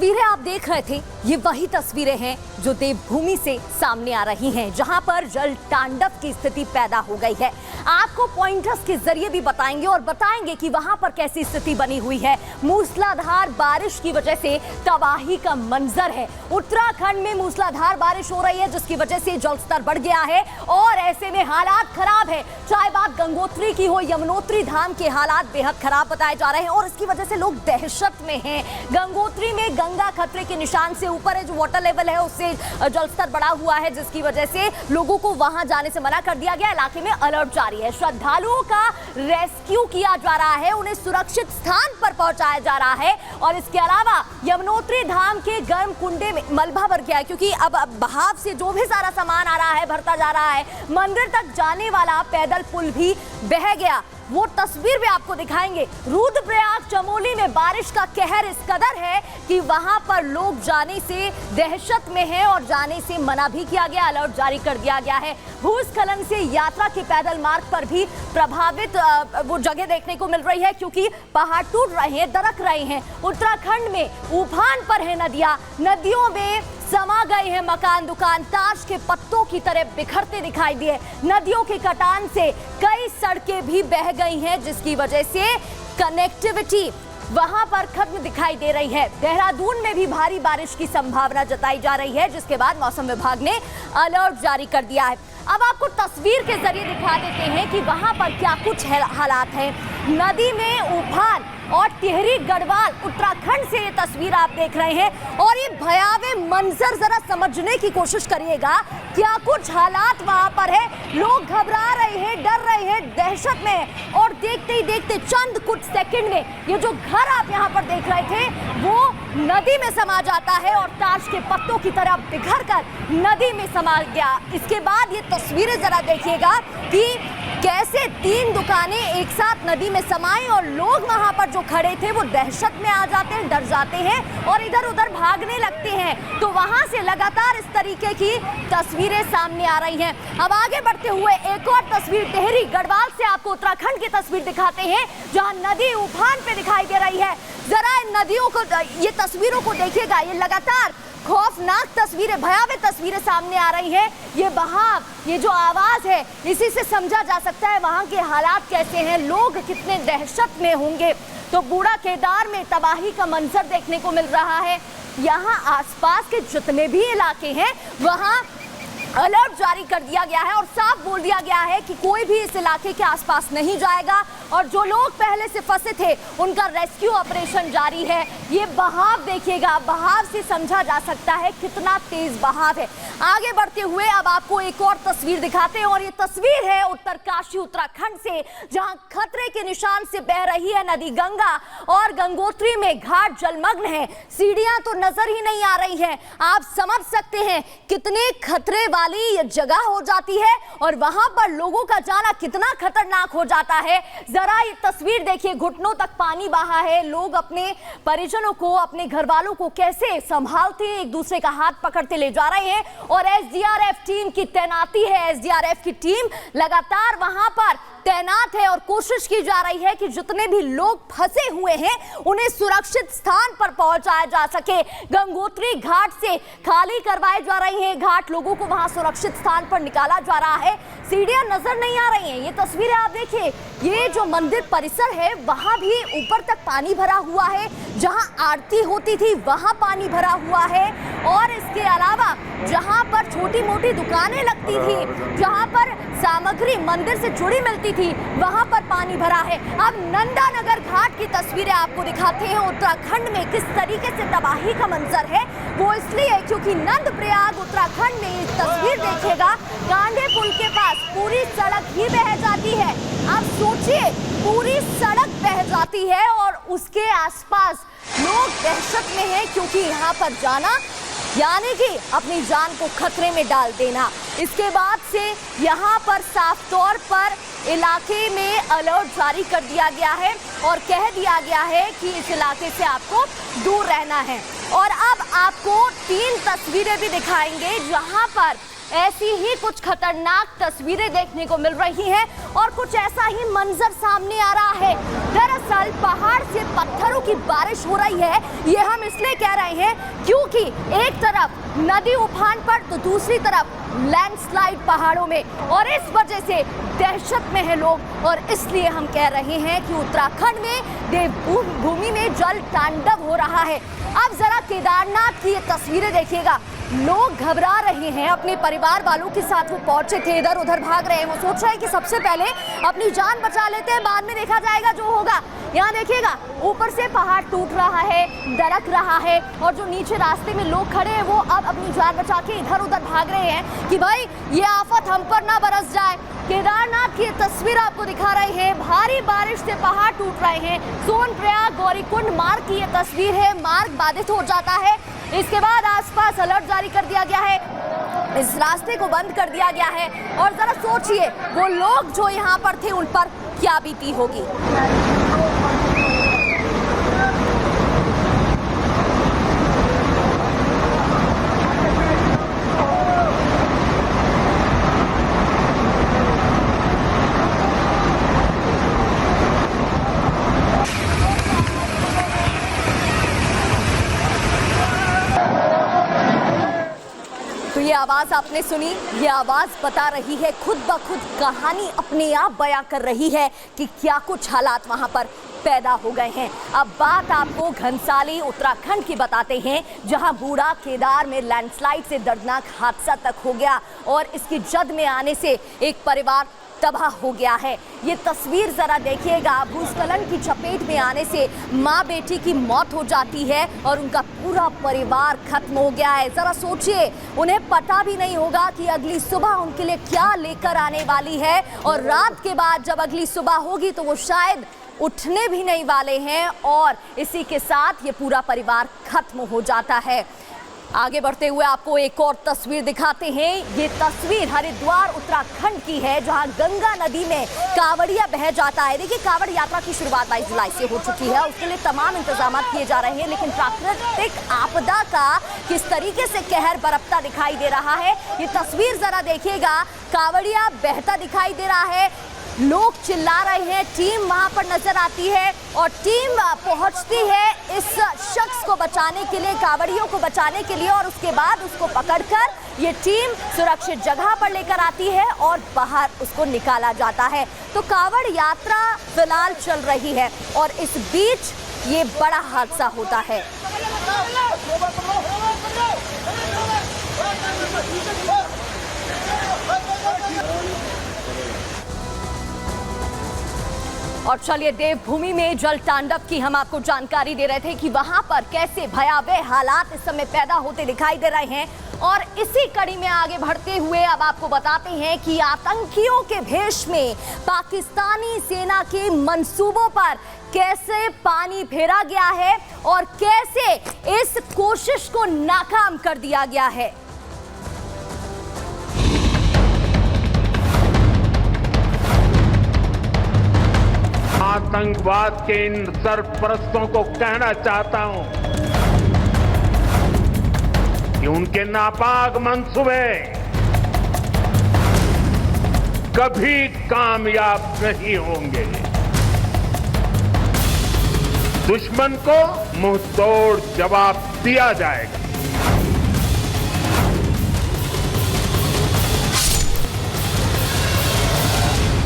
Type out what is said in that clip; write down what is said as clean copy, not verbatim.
तस्वीरें आप देख रहे थे, ये वही तस्वीरें हैं जो देवभूमि से सामने आ रही हैं, जहां पर जल तांडव की स्थिति पैदा हो गई है। आपको पॉइंटर्स के जरिए भी बताएंगे और बताएंगे कि वहां पर कैसी स्थिति बनी हुई है। मूसलाधार बारिश की वजह से तबाही का मंजर है। उत्तराखंड में मूसलाधार बारिश हो रही है, जिसकी वजह से जलस्तर बढ़ गया है और ऐसे में हालात खराब है। चाहे बात गंगोत्री की हो, यमुनोत्री धाम के हालात बेहद खराब बताए जा रहे हैं और इसकी वजह से लोग दहशत में हैं। गंगोत्री में गंगा खतरे के निशान से ऊपर है, जो वाटर लेवल है उससे जलस्तर बढ़ा हुआ है, जिसकी वजह से लोगों को वहां जाने से मना कर दिया गया। इलाके में अलर्ट जारी है। श्रद्धालुओं का रेस्क्यू किया जा रहा है, उन्हें सुरक्षित स्थान पर पहुंचाया जा रहा है। और इसके अलावा यमुनोत्री धाम के गर्म कुंडे में मलबा भर गया है, क्योंकि अब बहाव से जो भी सारा सामान आ रहा है भरता जा रहा है। मंदिर तक जाने वाला पैदल पुल भी बह गया। वो तस्वीर भी आपको दिखाएंगे। रुद्रप्रयाग चमोली में बारिश का कहर इस कदर है कि वहां पर लोग जाने से दहशत में हैं और जाने से मना भी किया गया, अलर्ट जारी कर दिया गया है। भूस्खलन से यात्रा के पैदल मार्ग पर भी प्रभावित वो जगह देखने को मिल रही है, क्योंकि पहाड़ टूट रहे हैं, दरक रहे हैं। उत्तराखंड में उफान पर है नदियां, नदियों में समा गए हैं मकान दुकान, ताश के पत्तों की तरह बिखरते दिखाई दिए। नदियों के कटान से कई सड़कें भी बह गई हैं, जिसकी वजह से कनेक्टिविटी वहां पर खत्म दिखाई दे रही है। देहरादून में भी भारी बारिश की संभावना जताई जा रही है, जिसके बाद मौसम विभाग ने अलर्ट जारी कर दिया है। अब आपको तस्वीर के जरिए दिखा देते हैं कि वहां पर क्या कुछ हालात हैं। नदी में उफान और टिहरी गढ़वाल उत्तराखंड से ये तस्वीर आप देख रहे हैं और ये भयावह मंजर जरा समझने की कोशिश करिएगा। क्या कुछ हालात वहां पर है। लोग घबरा रहे हैं, डर रहे हैं, दहशत में। और देखते ही देखते चंद कुछ सेकंड में ये जो घर आप यहाँ पर देख रहे थे वो नदी में समा जाता है और ताश के पत्तों की तरह बिखर कर नदी में समा गया। इसके बाद ये तस्वीरें जरा देखिएगा कि कैसे 3 दुकानें एक साथ नदी में समाई और लोग वहां पर जो खड़े थे वो दहशत में आ जाते हैं, डर जाते हैं और इधर उधर भागने लगते हैं। तो वहां से लगातार इस तरीके की तस्वीरें सामने आ रही हैं। अब आगे बढ़ते हुए एक और तस्वीर टिहरी गढ़वाल से आपको उत्तराखंड की तस्वीर दिखाते हैं, जहां नदी उफान पे दिखाई दे रही है। जरा इन नदियों को, ये तस्वीरों को देखिएगा, ये लगातार खौफनाक तस्वीरें, भयावह तस्वीरें सामने आ रही है। ये बहाव, ये जो आवाज है, इसी से समझा जा सकता है वहां के हालात कैसे हैं, लोग कितने दहशत में होंगे। तो बूढ़ा केदार में तबाही का मंजर देखने को मिल रहा है। यहाँ आसपास के जितने भी इलाके हैं वहां अलर्ट जारी कर दिया गया है और साफ बोल दिया गया है कि कोई भी इस इलाके के आसपास नहीं जाएगा। और जो लोग पहले से फंसे थे उनका रेस्क्यू ऑपरेशन जारी है। ये बहाव देखिएगा, बहाव से समझा जा सकता है कितना तेज बहाव है। आगे बढ़ते हुए अब आपको एक और तस्वीर दिखाते हैं और ये तस्वीर है उत्तरकाशी उत्तराखंड से, जहां खतरे के निशान से बह रही है नदी गंगा और गंगोत्री में घाट जलमग्न है। सीढ़ियां तो नजर ही नहीं आ रही हैं। आप समझ सकते हैं कितने खतरे वाली ये जगह हो जाती है और वहां पर लोगों का जाना कितना खतरनाक हो जाता है। जरा ये तस्वीर देखिए, घुटनों तक पानी बहा है। लोग अपने परिजनों को, अपने घर वालों को कैसे संभालते, एक दूसरे का हाथ पकड़ते ले जा रहे हैं। और एसडीआरएफ टीम की तैनाती है। एसडीआरएफ की टीम लगातार वहां पर तैनात है और कोशिश की जा रही है कि जितने भी लोग फंसे हुए हैं उन्हें सुरक्षित स्थान पर पहुंचाया जा सके। गंगोत्री घाट से खाली करवाए जा रहे हैं घाट, लोगों को वहां सुरक्षित स्थान पर निकाला जा रहा है। सीढ़ियां नजर नहीं आ रही हैं। ये तस्वीरें आप देखिए, ये जो मंदिर परिसर है वहां भी ऊपर तक पानी भरा हुआ है। जहां आरती होती थी वहां पानी भरा हुआ है और इसके अलावा जहां पर छोटी मोटी दुकानें लगती थी, जहां पर सामग्री मंदिर से जुड़ी मिलती थी, वहां पर पानी भरा है। अब नंदानगर घाट की तस्वीरें आपको दिखाते हैं। उत्तराखंड में किस तरीके से तबाही का मंजर है वो इसलिए क्योंकि नंदप्रयाग उत्तराखंड में ये तस्वीर देखिएगा, कांडे पुल के पास पूरी सड़क ही बह जाती है। आप सोचिए, पूरी सड़क बह जाती है और उसके आसपास लोग दहशत में हैं, क्योंकि यहाँ पर जाना यानी कि अपनी जान को खतरे में डाल देना। इसके बाद से यहाँ पर साफ तौर पर इलाके में अलर्ट जारी कर दिया गया है और कह दिया गया है कि इस इलाके से आपको दूर रहना है। और अब आपको 3 तस्वीरें भी दिखाएंगे जहाँ पर ऐसी ही कुछ खतरनाक तस्वीरें देखने को मिल रही हैं और कुछ ऐसा ही मंजर सामने आ रहा है। दरअसल पहाड़ से पत्थरों की बारिश हो रही है। ये हम इसलिए कह रहे हैं क्योंकि एक तरफ नदी उफान पर तो दूसरी तरफ लैंडस्लाइड पहाड़ों में, और इस वजह से दहशत में है लोग। और इसलिए हम कह रहे हैं कि उत्तराखंड में देवभूमि में जल तांडव हो रहा है। अब जरा केदारनाथ की ये तस्वीरें देखिएगा। लोग घबरा रहे हैं, अपने परिवार वालों के साथ वो पहुंचे थे, इधर उधर भाग रहे हैं। वो सोच रहे हैं कि सबसे पहले अपनी जान बचा लेते हैं, बाद में देखा जाएगा जो होगा। यहाँ देखिएगा, ऊपर से पहाड़ टूट रहा है, दरक रहा है, और जो नीचे रास्ते में लोग खड़े हैं वो अब अपनी जान बचा के इधर उधर भाग रहे हैं कि भाई ये आफत हम पर ना बरस जाए। केदारनाथ की तस्वीर आपको दिखा रहे हैं। भारी बारिश से पहाड़ टूट रहे हैं। सोनप्रयाग गौरीकुंड मार्ग की ये तस्वीर है। मार्ग बाधित हो जाता है। इसके बाद आसपास अलर्ट जारी कर दिया गया है, इस रास्ते को बंद कर दिया गया है। और जरा सोचिए वो लोग जो यहाँ पर थे उन पर क्या बीती होगी। ये आवाज आपने सुनी, ये आवाज बता रही है, खुद ब खुद कहानी अपने आप बयां कर रही है कि क्या कुछ हालात वहां पर पैदा हो गए हैं। अब बात आपको घनसाली उत्तराखंड की बताते हैं, जहां बूढ़ा केदार में लैंडस्लाइड से दर्दनाक हादसा तक हो गया और इसकी जद में आने से एक परिवार तबाह हो गया है। ये तस्वीर जरा देखिएगा। भूस्खलन की चपेट में आने से माँ बेटी की मौत हो जाती है और उनका पूरा परिवार खत्म हो गया है। जरा सोचिए, उन्हें पता भी नहीं होगा कि अगली सुबह उनके लिए क्या लेकर आने वाली है, और रात के बाद जब अगली सुबह होगी तो वो शायद उठने भी नहीं वाले हैं, और इसी के साथ ये पूरा परिवार खत्म हो जाता है। आगे बढ़ते हुए आपको एक और तस्वीर दिखाते हैं। ये तस्वीर हरिद्वार उत्तराखंड की है, जहां गंगा नदी में कांवड़िया बह जाता है। देखिए, कांवड़ यात्रा की शुरुआत 22 जुलाई से हो चुकी है। उसके लिए तमाम इंतजाम किए जा रहे हैं, लेकिन प्राकृतिक आपदा का किस तरीके से कहर बरपता दिखाई दे रहा है। ये तस्वीर जरा देखिएगा। कांवड़िया बहता दिखाई दे रहा है, लोग चिल्ला रहे हैं, टीम वहां पर नजर आती है और टीम पहुंचती है इस शख्स को बचाने के लिए, कांवड़ियों को बचाने के लिए, और उसके बाद उसको पकड़कर ये टीम सुरक्षित जगह पर लेकर आती है और बाहर उसको निकाला जाता है। तो कांवड़ यात्रा फिलहाल चल रही है और इस बीच ये बड़ा हादसा होता है। और चलिए, देवभूमि में जल तांडव की हम आपको जानकारी दे रहे थे कि वहां पर कैसे भयावह हालात इस समय पैदा होते दिखाई दे रहे हैं। और इसी कड़ी में आगे बढ़ते हुए अब आपको बताते हैं कि आतंकियों के भेष में पाकिस्तानी सेना के मंसूबों पर कैसे पानी फेरा गया है और कैसे इस कोशिश को नाकाम कर दिया गया है। आतंकवाद के इन सरपरस्तों को कहना चाहता हूं कि उनके नापाक मंसूबे कभी कामयाब नहीं होंगे। दुश्मन को मुंहतोड़ जवाब दिया जाएगा।